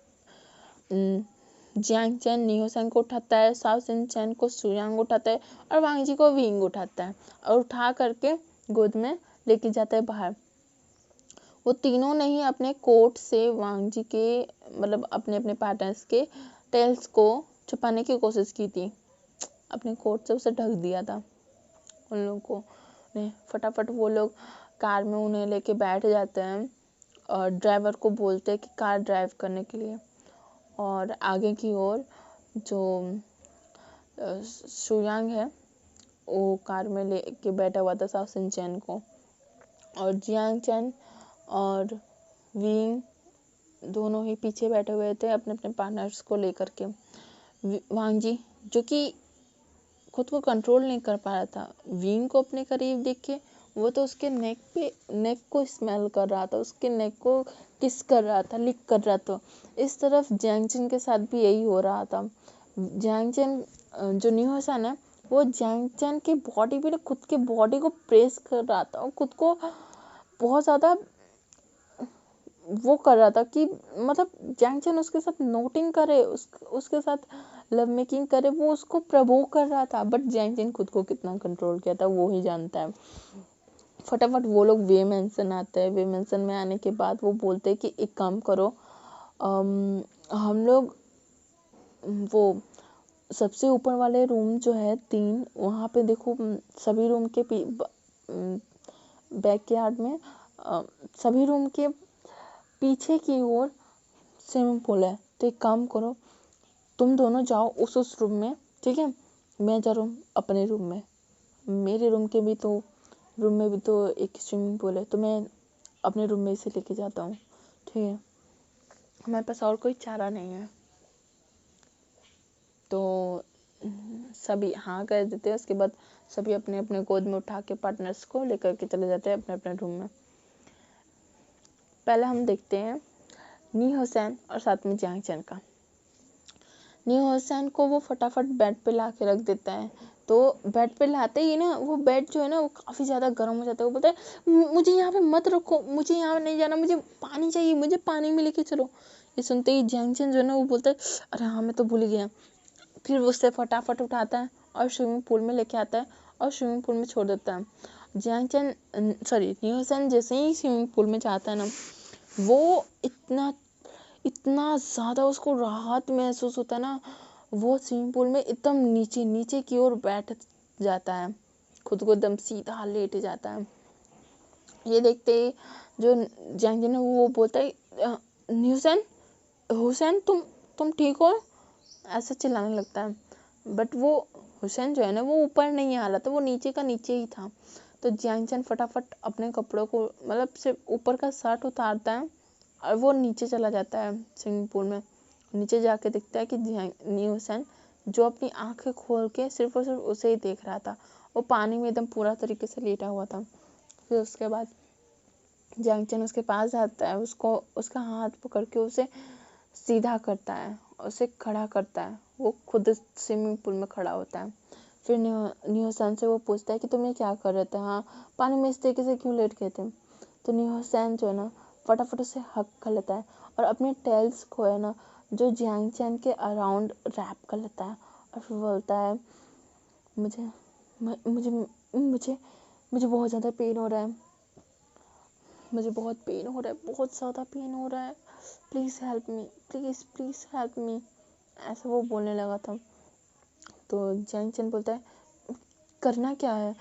जियांग चैन निहो सैन को उठाता है, साओ सिन चैन को सुयांग उठाता है और वांग जी को विंग उठाता है और उठा करके गोद में लेके जाता है बाहर। वो तीनों ने ही अपने कोट से वांग जी के मतलब अपने अपने पार्टनर्स के टेल्स को छुपाने की कोशिश की थी, अपने कोट से उसे ढक दिया था उन लोगों को ने। फटाफट वो लोग कार में उन्हें लेके बैठ जाते हैं और ड्राइवर को बोलते हैं कि कार ड्राइव करने के लिए। और आगे की ओर जो सुयांग है वो कार में लेके बैठा हुआ था साओ सिन चैन को, और जियांग चैन और विंग दोनों ही पीछे बैठे हुए थे अपने अपने पार्टनर्स को लेकर के। वांग जी जो कि खुद को कंट्रोल नहीं कर पा रहा था, विंग को अपने करीब देख के वो तो उसके नेक को स्मेल कर रहा था, उसके नेक को किस कर रहा था, लिक कर रहा था। इस तरफ जियांग चैन के साथ भी यही हो रहा था। जियांग चैन जो निहो सैन है वो जियांग चैन के बॉडी पे खुद के बॉडी को प्रेस कर रहा था और खुद को बहुत ज़्यादा वो कर रहा था कि मतलब जियांग चैन उसके साथ नोटिंग करे, उसके साथ लव मेकिंग करे, वो उसको प्रवोक कर रहा था। बट जियांग चैन खुद को कितना कंट्रोल किया था वो ही जानता है। फटाफट वो लोग वे मेंशन आते हैं। वे मेंशन में आने के बाद वो बोलते हैं कि एक काम करो, हम लोग वो सबसे ऊपर वाले रूम जो है 3 वहाँ पे देखो, सभी रूम के बैक यार्ड में सभी रूम के पीछे की ओर स्विमिंग पूल है। तो एक काम करो, तुम दोनों जाओ उस रूम में, ठीक है, मैं जा रहा हूँ अपने रूम में। मेरे रूम में भी तो एक स्विमिंग पूल है, तो मैं अपने रूम में इसे लेके जाता हूँ, ठीक है, हमारे पास और कोई चारा नहीं है। तो सभी हाँ कर देते हैं। उसके बाद सभी अपने अपने गोद में उठा के पार्टनर्स को लेकर के चले जाते हैं अपने अपने रूम में। पहले हम देखते हैं निहो सैन और साथ में जियांग चैन का। निहो सैन को वो फटाफट बेड पे ला के रख देता है। तो बेड पे लाते ही ना वो बेड जो है ना वो काफ़ी ज़्यादा गर्म हो जाता है। वो बोलता है मुझे यहाँ पे मत रखो, मुझे यहाँ नहीं जाना, मुझे पानी चाहिए, मुझे पानी में लेके चलो। ये सुनते ही जियांग चैन जो है ना वो बोलता है अरे हाँ मैं तो भूल गया। फिर वो उससे फटाफट उठाता है और स्विमिंग पूल में लेके आता है और स्विमिंग पूल में छोड़ देता है। जियांग चैन निहो सैन जैसे ही स्विमिंग पूल में जाता है ना वो इतना ज़्यादा उसको राहत महसूस होता है ना, वो स्विमिंग पूल में एकदम नीचे की ओर बैठ जाता है, खुद को एकदम सीधा लेट जाता है। ये देखते ही जो जियांग चैन है वो बोलता है निहो सैन, हुसैन तुम ठीक हो, ऐसा चिल्लाने लगता है। बट वो हुसैन जो है ना वो ऊपर नहीं आ रहा था, वो नीचे का नीचे ही था। तो जियांग चैन फटाफट अपने कपड़ों को मतलब सिर्फ ऊपर का शर्ट उतारता है और वो नीचे चला जाता है स्विमिंग पूल में। नीचे जाके देखता है कि निहो सैन जो अपनी आंखें खोल के सिर्फ और सिर्फ उसे ही देख रहा था, वो पानी में एकदम पूरा तरीके से लेटा हुआ था। फिर उसके बाद जियांग चैन उसके पास जाता है, उसको उसका हाथ पकड़ के उसे सीधा करता है, उसे खड़ा करता है। वो खुद स्विमिंग पूल में खड़ा होता है। फिर निहो सैन से वो पूछता है कि तुम ये क्या कर रहे थे, हाँ पानी में इस तरीके से क्यों लेट गए थे। तो निहो सैन जो है ना फटाफट उसे हक कर लेता है और अपने टेल्स को है ना जो जियांग चैन के अराउंड रैप कर लेता है और फिर बोलता है मुझे मुझे मुझे मुझे बहुत ज़्यादा पेन हो रहा है, मुझे बहुत पेन हो रहा है, बहुत ज़्यादा पेन हो रहा है, please help me, please help me, ऐसा वो बोलने लगा था। तो जियांग चैन बोलता है करना क्या है,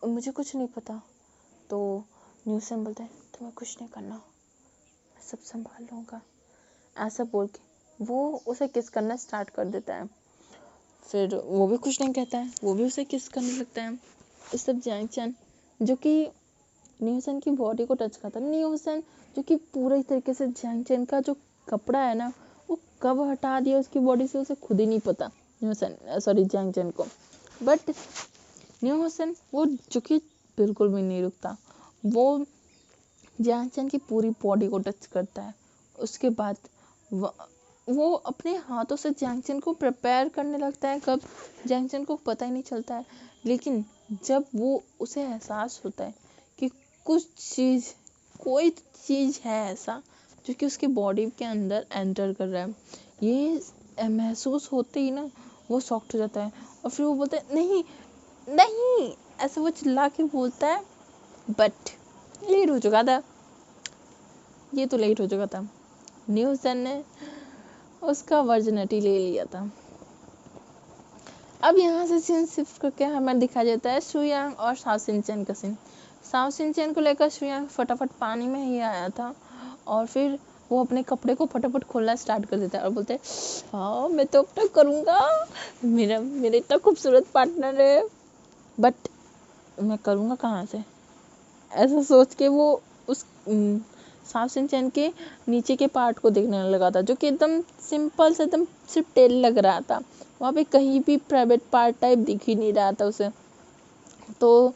मुझे कुछ नहीं पता। तो निहो सैन बोलता है तुम्हें कुछ नहीं करना, मैं सब संभाल लूँगा, ऐसा बोल के वो उसे किस करना स्टार्ट कर देता है। फिर वो भी कुछ नहीं कहता है, वो भी उसे किस करने लगता है। इस सब जियांग चैन जो कि न्यूसन की बॉडी को टच करता है। न्यूसन जो कि पूरी तरीके से जैंग चैन का जो कपड़ा है ना वो कब हटा दिया उसकी बॉडी से उसे खुद ही नहीं पता, जैंग चैन को। बट न्यूसन वो जो कि बिल्कुल भी नहीं रुकता, वो जैंग चैन की पूरी बॉडी को टच करता है। उसके बाद वो अपने हाथों से जैंग चैन को प्रिपेयर करने लगता है, कब जैंग चैन को पता ही नहीं चलता है। लेकिन जब वो उसे एहसास होता है कि कोई चीज़ है ऐसा जो कि उसकी बॉडी के अंदर एंटर कर रहा है, ये महसूस होते ही ना वो शॉक्ड हो जाता है। और फिर वो बोलता है नहीं नहीं, ऐसा वो चिल्ला के बोलता है। बट लेट हो चुका था, ये तो लेट हो चुका था। न्यूटन ने उसका वर्जिनिटी ले लिया था। अब यहाँ से सीन शिफ्ट करके हमें दिखाया जाता है शुयांग और शाओ सिंचेन का सीन। शाओ सिंचेन को लेकर शुयांग फटाफट पानी में ही आया था और फिर वो अपने कपड़े को फटाफट खोलना स्टार्ट कर देता है और बोलते हैं हाँ मैं तो अपना करूँगा, मेरा इतना खूबसूरत पार्टनर है, बट मैं करूँगा कहाँ से। ऐसा सोच के वो उस शाओ सिंचेन के नीचे के पार्ट को देखने लगा था, जो कि एकदम सिंपल से एकदम सिर्फ टेल लग रहा था। वहाँ पे कहीं भी प्राइवेट पार्ट टाइप दिख ही नहीं रहा था उसे। तो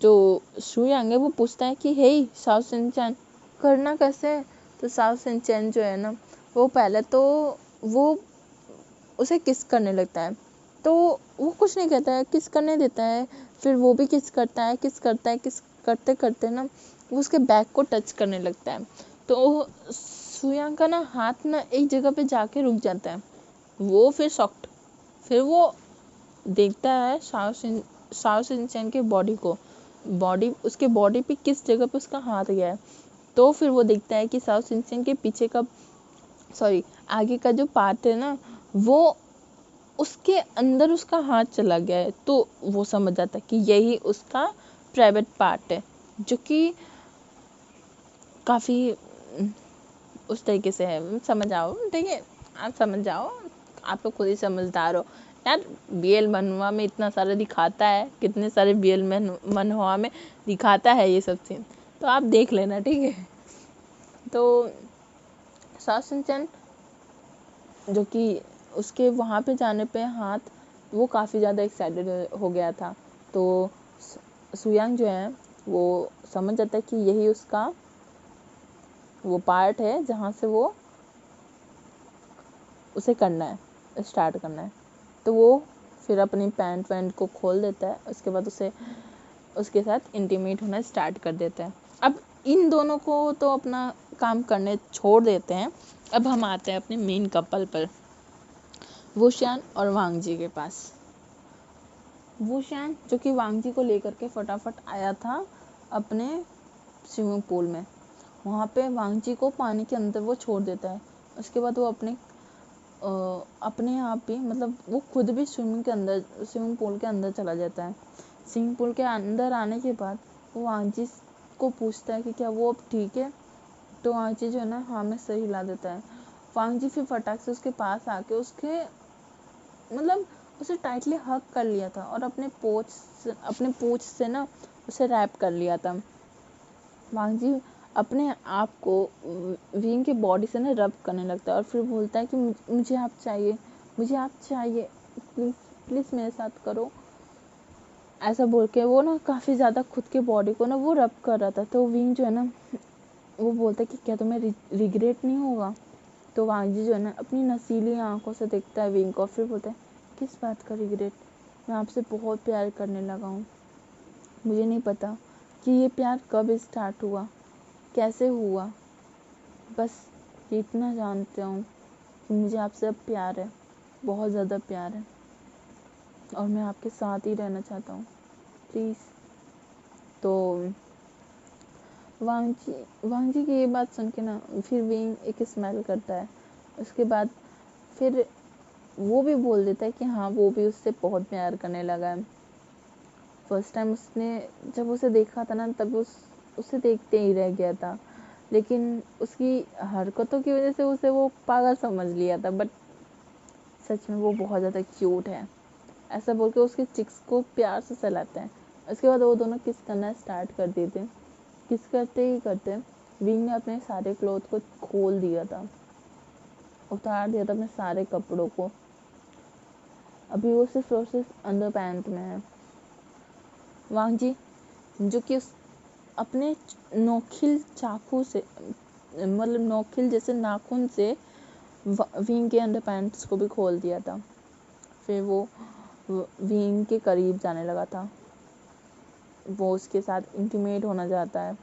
जो शुयांग है वो पूछता है कि हे शाओ सिंचेन करना कैसे है। तो शाओ सिंचेन जो है ना वो पहले तो वो उसे किस करने लगता है, तो वो कुछ नहीं कहता है, किस करने देता है। फिर वो भी किस करता है, किस करते करते ना वो उसके बैक को टच करने लगता है। तो शुयांग का ना हाथ ना एक जगह पे जाके रुक जाता है। वो फिर शॉक्ड, फिर वो देखता है शाओ सिंचेन के उसके बॉडी पे किस जगह पे उसका हाथ गया है। तो फिर वो देखता है कि शाओ सिंचेन के पीछे का आगे का जो पार्ट है ना वो उसके अंदर उसका हाथ चला गया है। तो वो समझ जाता है कि यही उसका प्राइवेट पार्ट है, जो कि काफ़ी उस तरीके से है। समझ आओ, ठीक है, आप समझ जाओ, आप तो खुद ही समझदार हो यार। बीएल मनहुआ में इतना सारा दिखाता है, कितने सारे बीएल मनहुआ में दिखाता है ये सब सीन, तो आप देख लेना, ठीक है। तो शाओ सिंचेन जो कि उसके वहाँ पे जाने पे हाथ वो काफ़ी ज़्यादा एक्साइटेड हो गया था। तो शुयांग जो है वो समझ जाता है कि यही उसका वो पार्ट है जहाँ से वो उसे स्टार्ट करना है। तो वो फिर अपनी पैंट वैंट को खोल देता है, उसके बाद उसके साथ इंटीमेट होना स्टार्ट कर देता है। अब इन दोनों को तो अपना काम करने छोड़ देते हैं। अब हम आते हैं अपने मेन कपल पर, वुशियान और वांग जी के पास। वुशियान जो कि वांग जी को लेकर के फटाफट आया था अपने स्विमिंग पूल में। वहाँ पे वांग जी को पानी के अंदर वो छोड़ देता है। उसके बाद वो अपने आप ही मतलब वो खुद भी स्विमिंग पूल के अंदर चला जाता है। स्विमिंग पूल के अंदर आने के बाद वो वांग जी को पूछता है कि क्या वो अब ठीक है। तो वांग जी जो है ना हाँ में सही हिला देता है। वांग जी फिर फटाक से उसके पास आके उसे टाइटली हग कर लिया था और अपने पूंछ से ना उसे रैप कर लिया था। वांग जी अपने आप को विंग की बॉडी से ना रब करने लगता है और फिर बोलता है कि मुझे आप चाहिए, प्लीज़ प्लीज़ मेरे साथ करो। ऐसा बोल के वो ना काफ़ी ज़्यादा खुद के बॉडी को ना वो रब कर रहा था। तो विंग जो है ना वो बोलता है कि क्या तुम्हें रिग्रेट नहीं होगा। तो वांग जी जो है ना अपनी नसीली आंखों से देखता है विंग को, फिर बोलता है किस बात का रिग्रेट, मैं आपसे बहुत प्यार करने लगा हूँ। मुझे नहीं पता कि ये प्यार कब स्टार्ट हुआ, कैसे हुआ, बस इतना जानते हूँ कि मुझे आपसे अब प्यार है, बहुत ज़्यादा प्यार है और मैं आपके साथ ही रहना चाहता हूँ, प्लीज़। तो वांग जी की ये बात सुन के ना फिर विंग एक स्माइल करता है। उसके बाद फिर वो भी बोल देता है कि हाँ वो भी उससे बहुत प्यार करने लगा है। फर्स्ट टाइम उसने जब उसे देखा था ना तब उसे देखते ही रह गया था, लेकिन उसकी हरकतों की वजह से उसे वो पागल समझ लिया था। बट सच में वो बहुत ज़्यादा क्यूट है, ऐसा बोल के उसके चिक्स को प्यार से सहलाता है। उसके बाद वो दोनों किस करना स्टार्ट कर दिए थे। किस करते ही करते विंग ने अपने सारे क्लोथ को खोल दिया था, उतार दिया था अपने सारे कपड़ों को। अभी वो सिर्फ और सिर्फ अंडर पैंट में है। वांग जी जो कि अपने नोखिल चाकू से, मतलब नोखिल जैसे नाखून से विंग के अंडर पैंट्स को भी खोल दिया था। फिर वो विंग के करीब जाने लगा था, वो उसके साथ इंटीमेट होना चाहता है,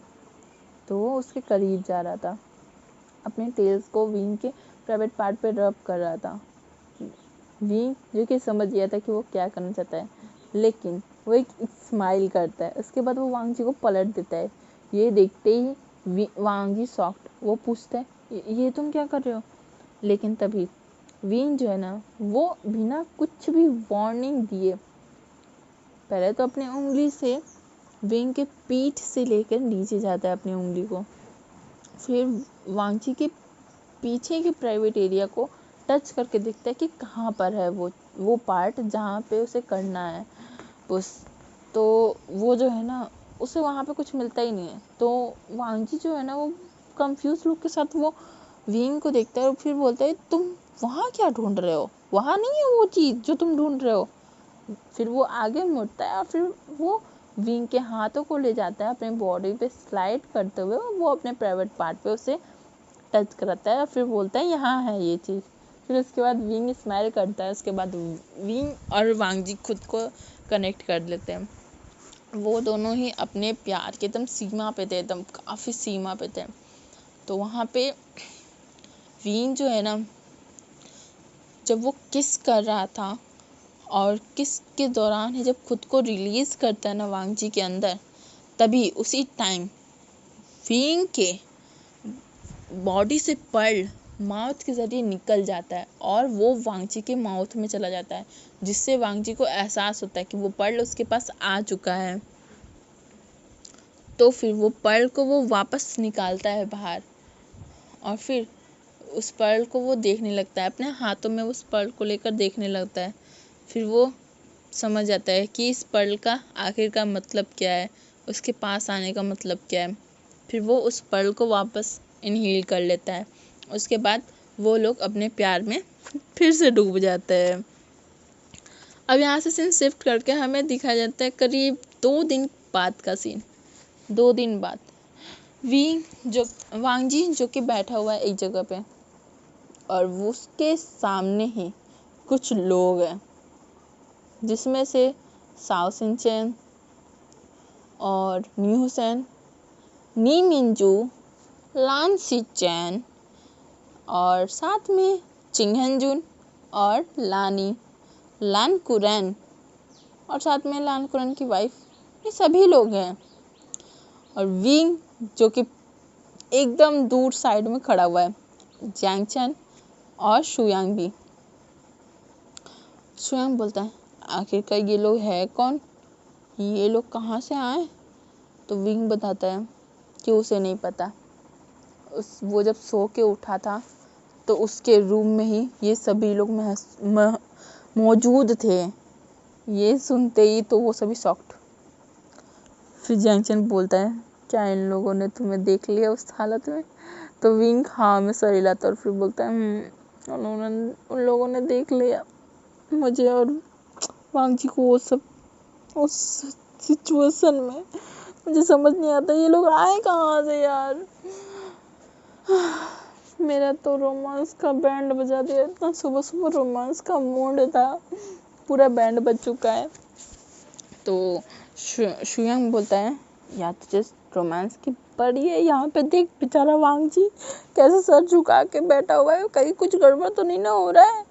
तो वो उसके करीब जा रहा था, अपने टेल्स को विंग के प्राइवेट पार्ट पे रब कर रहा था। विंग जो कि समझ गया था कि वो क्या करना चाहता है, लेकिन वो एक स्माइल करता है। उसके बाद वो वांग जी को पलट देता है। ये देखते ही वांग जी शॉक्ड, वो पूछता है ये तुम क्या कर रहे हो। लेकिन तभी विंग जो है ना, वो बिना कुछ भी वार्निंग दिए पहले तो अपनी उंगली से विंग के पीठ से लेकर नीचे जाता है अपनी उंगली को, फिर वांग जी के पीछे के प्राइवेट एरिया को टच करके देखता है कि कहाँ पर है वो पार्ट जहाँ पे उसे करना है उस। तो वो जो है ना, उसे वहाँ पे कुछ मिलता ही नहीं है। तो वांग जी जो है ना, वो कंफ्यूज लुक के साथ वो विंग को देखता है और फिर बोलता है तुम वहाँ क्या ढूंढ रहे हो, वहाँ नहीं है वो चीज़ जो तुम ढूंढ रहे हो। फिर वो आगे मुड़ता है और फिर वो विंग के हाथों को ले जाता है अपने बॉडी पे स्लाइड करते हुए, वो अपने प्राइवेट पार्ट पे उसे टच कराता है और फिर बोलता है यहाँ है ये चीज़। फिर उसके बाद विंग स्माइल करता है। उसके बाद विंग और वांग जी खुद को कनेक्ट कर लेते हैं। वो दोनों ही अपने प्यार के एकदम सीमा पे थे, एकदम काफ़ी सीमा पे थे। तो वहाँ पे विंग जो है ना, जब वो किस कर रहा था और किस के दौरान ही जब खुद को रिलीज करता है ना वांग जी के अंदर, तभी उसी टाइम विंग के बॉडी से पर्ल माउथ के जरिए निकल जाता है और वो वांग जी के माउथ में चला जाता है, जिससे वांग जी को एहसास होता है कि वो पर्ल उसके पास आ चुका है। तो फिर वो पर्ल को वो वापस निकालता है बाहर और फिर उस पर्ल को वो देखने लगता है, अपने हाथों में उस पर्ल को लेकर देखने लगता है। फिर वो समझ जाता है कि इस पर्ल का आखिर का मतलब क्या है, उसके पास आने का मतलब क्या है। फिर वो उस पर्ल को वापस इनहेल कर लेता है। उसके बाद वो लोग अपने प्यार में फिर से डूब जाते हैं। अब यहाँ से सीन शिफ्ट करके हमें दिखाया जाता है करीब 2 दिन बाद का सीन। 2 दिन बाद वांग जी जो कि बैठा हुआ है एक जगह पे और उसके सामने ही कुछ लोग हैं, जिसमें से साओ सिंचेन और न्यूसेन, नी मिंजू, लान सिचैन और साथ में चिंगहनजुन और लान कुरैन और साथ में लान कुरैन की वाइफ, ये सभी लोग हैं। और विंग जो कि एकदम दूर साइड में खड़ा हुआ है, जैंग चैन और शुयांग भी। शुयांग बोलता है आखिरकार ये लोग है कौन, ये लोग कहाँ से आए। तो विंग बताता है कि उसे नहीं पता, वो जब सो के उठा था तो उसके रूम में ही ये सभी लोग मौजूद थे। ये सुनते ही तो वो सभी शॉक्ड। फिर जैंग चैन बोलता है क्या इन लोगों ने तुम्हें देख लिया उस हालत में। तो विंग हाँ में सर हिलाता और फिर बोलता है उन लोगों ने देख लिया मुझे और वांग जी को, वो सब उस सिचुएशन में। मुझे समझ नहीं आता ये लोग आए कहाँ से यार। मेरा तो रोमांस का बैंड बजा दिया, इतना सुबह सुबह रोमांस का मूड था, पूरा बैंड बज चुका है। तो शुयांग बोलता है या तो जस्ट रोमांस की पड़ी है, यहाँ पे देख बेचारा वांग जी कैसे सर झुका के बैठा हुआ है, कहीं कुछ गड़बड़ तो नहीं ना हो रहा है।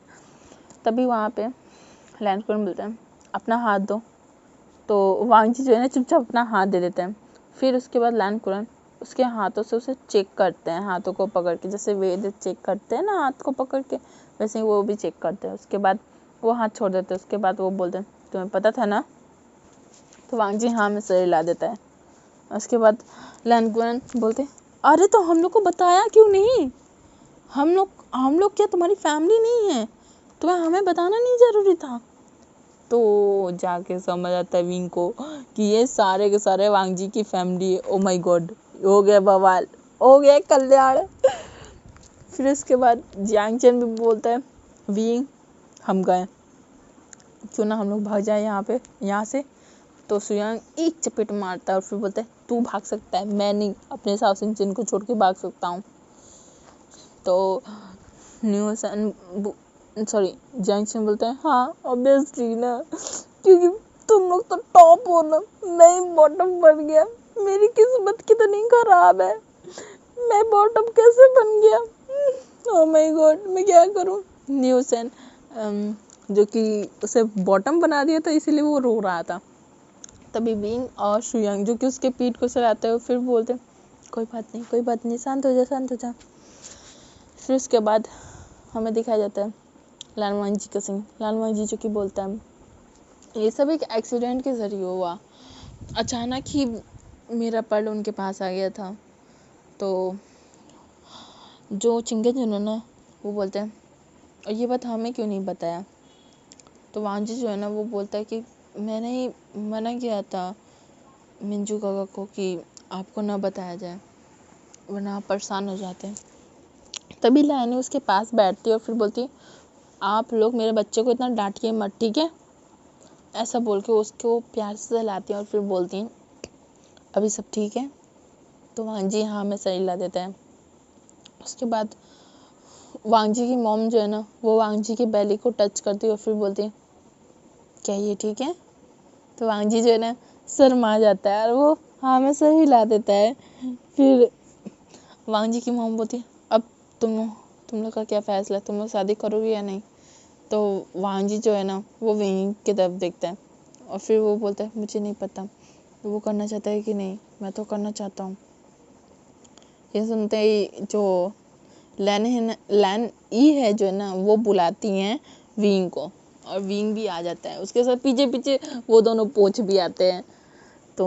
तभी वहाँ पे लैंडकुरन बोलता है अपना हाथ दो। तो वांग जी जो है ना चुपचाप अपना हाथ दे देते हैं। फिर उसके बाद लैंडकुरन उसके हाथों से उसे चेक करते हैं, हाथों को पकड़ के, जैसे वेद चेक करते हैं ना हाथ को पकड़ के, वैसे ही वो भी चेक करते हैं। उसके बाद वो हाथ छोड़ देते हैं। उसके बाद वो बोलते हैं तुम्हें पता था ना। तो वांग जी हाँ में सर हिला देता है। उसके बाद लैंडकुरन बोलते अरे तो हम लोग को बताया क्यों नहीं, हम लोग क्या तुम्हारी फैमिली नहीं है, तुम्हें हमें बताना नहीं जरूरी था। तो जाके समझ आता है विंग को कि ये सारे के सारे वांग जी की फैमिली है। ओ माय गॉड, हो गया बवाल, हो गया कल्याण। फिर उसके बाद जियांग चेन भी बोलता है विंग हम गए, क्यों ना हम लोग भाग जाए यहाँ से। तो सुयांग एक चपेट मारता है और फिर बोलता है तू भाग सकता है, मैं नहीं, अपने साउसिन चेन को छोड़ के भाग सकता हूँ। तो जियांग चेन बोलता है हाँ ऑब्वियसली ना, क्योंकि तुम लोग तो टॉप हो ना, मैं बॉटम बन गया, मेरी किस्मत कितनी खराब है, मैं बॉटम कैसे बन गया, ओह माय गॉड मैं क्या करूं। न्यूसेन जो कि उसे बॉटम बना दिया था इसीलिए वो रो रहा था। तभी विंग और शुयांग जो कि उसके पीठ को चलाते हुए फिर बोलते कोई बात नहीं, शांत हो जा। फिर उसके बाद हमें दिखाया जाता है लान वांग जी का सीन। लान वांग जी जो कि बोलता है ये सब एक एक्सीडेंट के जरिए हुआ, अचानक ही मेरा पर्ल उनके पास आ गया था। तो जो चिंगेन जुन है ना वो बोलते हैं और ये बात हमें क्यों नहीं बताया। तो वांग जी जो है ना वो बोलता है कि मैंने ही मना किया था मिंजू काका को कि आपको ना बताया जाए वरना आप परेशान हो जाते हैं। तभी लायनी उसके पास बैठती है और फिर बोलती आप लोग मेरे बच्चे को इतना डांटिए मत, ठीक है, ऐसा बोल के उसको प्यार से सहलाती है और फिर बोलती हैं अभी सब ठीक है। तो वांग जी हाँ में सही ला देता है। उसके बाद वांग जी की मॉम जो है ना वो वांग जी के बेली को टच करती है और फिर बोलती है क्या ये ठीक है। तो वांग जी जो है ना शर्मा जाता है और वो हाँ में सर हिला देता है। फिर वांग जी की मॉम बोलती है अब तुम लोग का क्या फैसला है, तुम लोग शादी करोगे या नहीं। तो वांग जी जो है ना वो विंग की तरफ देखता है और फिर वो बोलता है मुझे नहीं पता वो करना चाहता है कि नहीं, मैं तो करना चाहता हूँ। ये सुनते ही जो लैन ई है जो है ना वो बुलाती हैं विंग को और विंग भी आ जाता है, उसके साथ पीछे पीछे वो दोनों पोच भी आते हैं। तो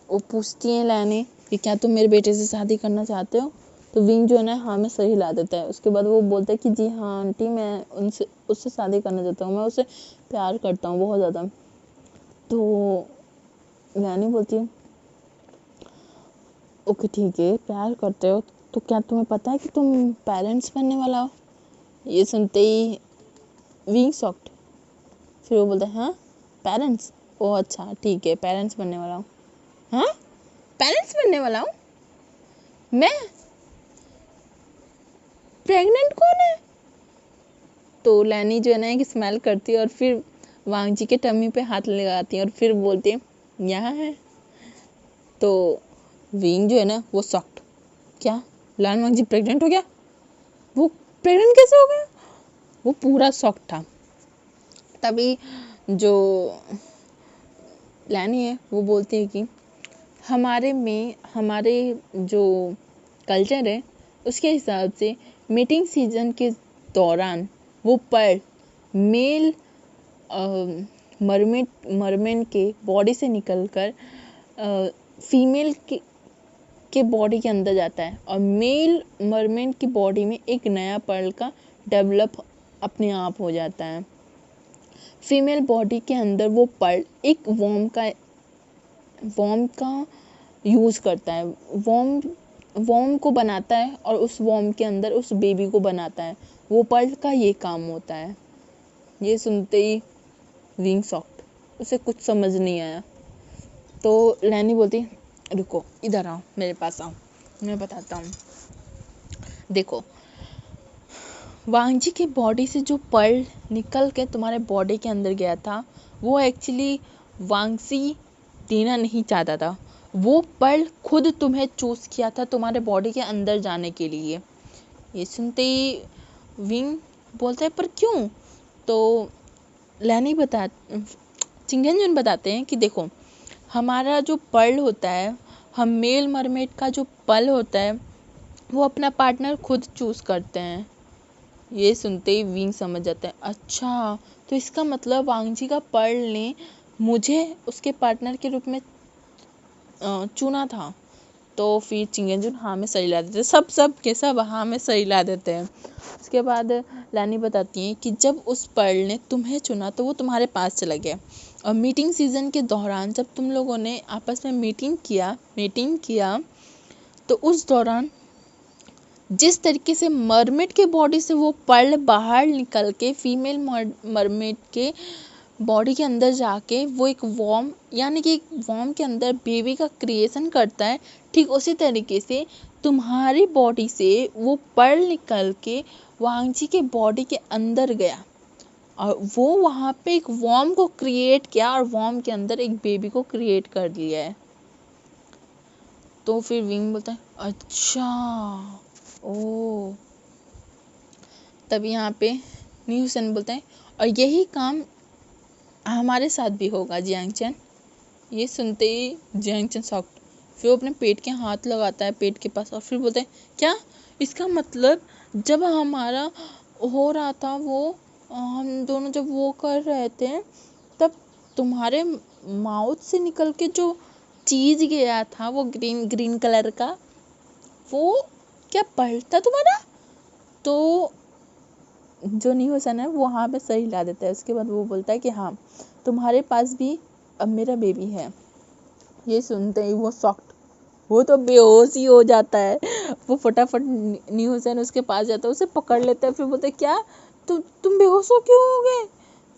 वो पूछती हैं लैनी कि क्या तुम मेरे बेटे से शादी करना चाहते हो। तो विंग जो है ना हाँ में सही ला देता है। उसके बाद वो बोलता है कि जी हाँ आंटी मैं उससे शादी करना चाहता हूँ, मैं उससे प्यार करता हूँ बहुत ज़्यादा। तो लैनी बोलती है ओके ठीक है प्यार करते हो तो क्या तुम्हें पता है कि तुम पेरेंट्स बनने वाला हो। ये सुनते ही विंग शॉक्ड। फिर वो बोलता है हाँ पेरेंट्स, ओह अच्छा ठीक है पेरेंट्स बनने वाला हूँ। हाँ पेरेंट्स बनने वाला हूँ मैं, प्रेग्नेंट कौन है। तो लैनी जो है ना एक स्मेल करती है और फिर वांग जी के टमी पे हाथ लगाती है और फिर बोलती है यहाँ है। तो विंग जो है ना वो शॉक्ड, क्या लान वांग जी प्रेग्नेंट हो गया, वो प्रेग्नेंट कैसे हो गया, वो पूरा शॉक था। तभी जो लैनी है वो बोलती है कि हमारे जो कल्चर है उसके हिसाब से मीटिंग सीजन के दौरान वो पर्ल मेल मरमेन के बॉडी से निकलकर फीमेल के बॉडी के अंदर जाता है और मेल मरमेन की बॉडी में एक नया पर्ल का डेवलप अपने आप हो जाता है। फीमेल बॉडी के अंदर वो पर्ल एक वॉर्म का यूज़ करता है, वॉर्म को बनाता है और उस वॉर्म के अंदर उस बेबी को बनाता है, वो पर्ल का ये काम होता है। ये सुनते ही विंग शॉक्ड, उसे कुछ समझ नहीं आया। तो लैनी बोलती रुको इधर आओ मेरे पास आओ मैं बताता हूँ। देखो वांग जी की बॉडी से जो पर्ल निकल के तुम्हारे बॉडी के अंदर गया था वो एक्चुअली वांगसी देना नहीं चाहता था, वो पर्ल खुद तुम्हें चूज किया था तुम्हारे बॉडी के अंदर जाने के लिए। ये सुनते ही विंग बोलता है पर क्यों। तो लैनी चिंगेन जुन बताते हैं कि देखो हमारा जो पर्ल होता है, हम मेल मरमेड का जो पर्ल होता है वो अपना पार्टनर खुद चूज करते हैं। ये सुनते ही विंग समझ जाता है अच्छा तो इसका मतलब वांग जी का पर्ल ने मुझे उसके पार्टनर के रूप में चुना था। तो फिर चिंगेंजुन हाँ में सही ला देते हैं, सब हाँ में सही ला देते हैं। उसके बाद लानी बताती है कि जब उस पर्ल ने तुम्हें चुना तो वो तुम्हारे पास चला गया, और मीटिंग सीजन के दौरान जब तुम लोगों ने आपस में मीटिंग किया तो उस दौरान जिस तरीके से मरमेड के बॉडी से वो पर्ल बाहर निकल के फीमेल मरमेड के बॉडी के अंदर जाके वो एक वॉर्म यानी कि एक वॉर्म के अंदर बेबी का क्रिएशन करता है, ठीक उसी तरीके से तुम्हारी बॉडी से वो पर्ल निकल के वांगजी के बॉडी के अंदर गया और वो वहाँ पे एक वॉर्म को क्रिएट किया और वॉर्म के अंदर एक बेबी को क्रिएट कर लिया है। तो फिर विंग बोलता है अच्छा ओ। तभी यहाँ पे न्यूसन बोलता है और यही काम हमारे साथ भी होगा जियांगचन। ये सुनते ही जियांगचन शॉक्ड, फिर वो अपने पेट के हाथ लगाता है पेट के पास और फिर बोलता है क्या, इसका मतलब जब हमारा हो रहा था वो हम दोनों जब वो कर रहे थे तब तुम्हारे माउथ से निकल के जो चीज गया था वो ग्रीन कलर का, वो क्या पर्ल था तुम्हारा? तो जो न्यूसन है वो वहाँ पे सही ला देता है। उसके बाद वो बोलता है कि हाँ तुम्हारे पास भी अब मेरा बेबी है। ये सुनते ही वो शॉक्ड, वो तो बेहोश ही हो जाता है। वो फटाफट न्यूसन उसके पास जाता है, उसे पकड़ लेता है, फिर बोलते क्या तुम बेहोश हो क्यों हो गए?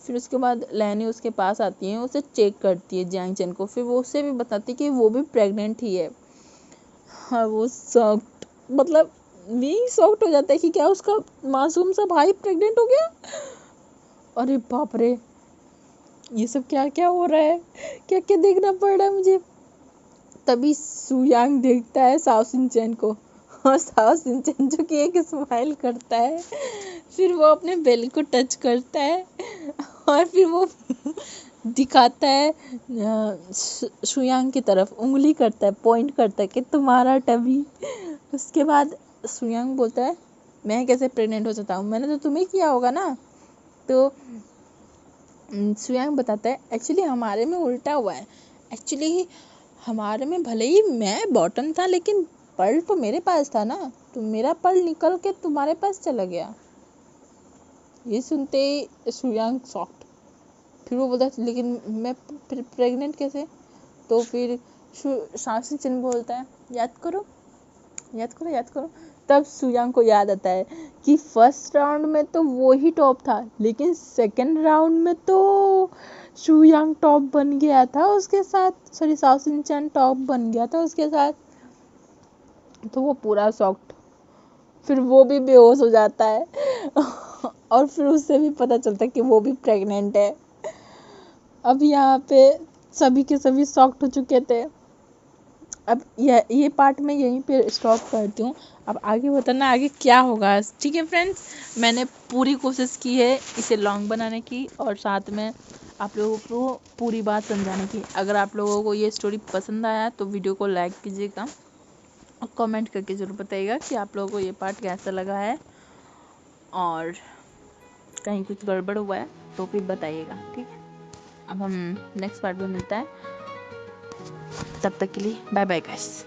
फिर उसके बाद लैनी उसके पास आती है, उसे चेक करती है जियांगचन को, फिर वो उसे भी बताती है कि वो भी प्रेग्नेंट ही है। हाँ वो शॉक्ड, मतलब भी शॉक्ड हो जाता है कि क्या उसका मासूम सा भाई प्रेग्नेंट हो गया। अरे बाप रे, ये सब क्या क्या हो रहा है, क्या क्या देखना पड़ रहा है मुझे। तभी सुयांग देखता है साओ सिंचन को और साओ सिंचन जो कि एक स्माइल करता है, फिर वो अपने बेली को टच करता है और फिर वो दिखाता है सुयांग की तरफ, उंगली करता है, पॉइंट करता है कि तुम्हारा टबी। उसके बाद सुयांग बोलता है मैं कैसे प्रेग्नेंट हो सकता हूँ, मैंने तो तुम्हें किया होगा ना। तो सुयांग बताता है एक्चुअली हमारे में उल्टा हुआ है, एक्चुअली हमारे में भले ही मैं बॉटम था लेकिन पर्ल तो मेरे पास था ना, तो मेरा पर्ल निकल के तुम्हारे पास चला गया। ये सुनते ही सुयांग शॉक्ड, फिर वो बोलता है लेकिन मैं प्रेग्नेंट कैसे? तो फिर शाओसिंचन बोलता है याद करो। तब सुयांग को याद आता है कि फर्स्ट राउंड में तो वो ही टॉप था लेकिन सेकंड राउंड में तो सुयांग टॉप बन गया था उसके साथ, सॉरी शाओसिंचन टॉप बन गया था उसके साथ। तो वो पूरा शॉक्ड, फिर वो भी बेहोश हो जाता है और फिर उससे भी पता चलता है कि वो भी प्रेग्नेंट है। अब यहाँ पे सभी के सभी शॉक्ड हो चुके थे। अब ये पार्ट मैं यहीं पे स्टॉप करती हूँ, अब आगे बताना आगे क्या होगा। ठीक है फ्रेंड्स, मैंने पूरी कोशिश की है इसे लॉन्ग बनाने की और साथ में आप लोगों को पूरी बात समझाने की। अगर आप लोगों को ये स्टोरी पसंद आया तो वीडियो को लाइक कीजिएगा और कमेंट करके ज़रूर बताइएगा कि आप लोगों को ये पार्ट कैसा लगा है, और कहीं कुछ गड़बड़ हुआ है तो फिर बताइएगा। ठीक है, अब हम नेक्स्ट पार्ट में मिलता है, तब तक के लिए बाय बाय गाइस।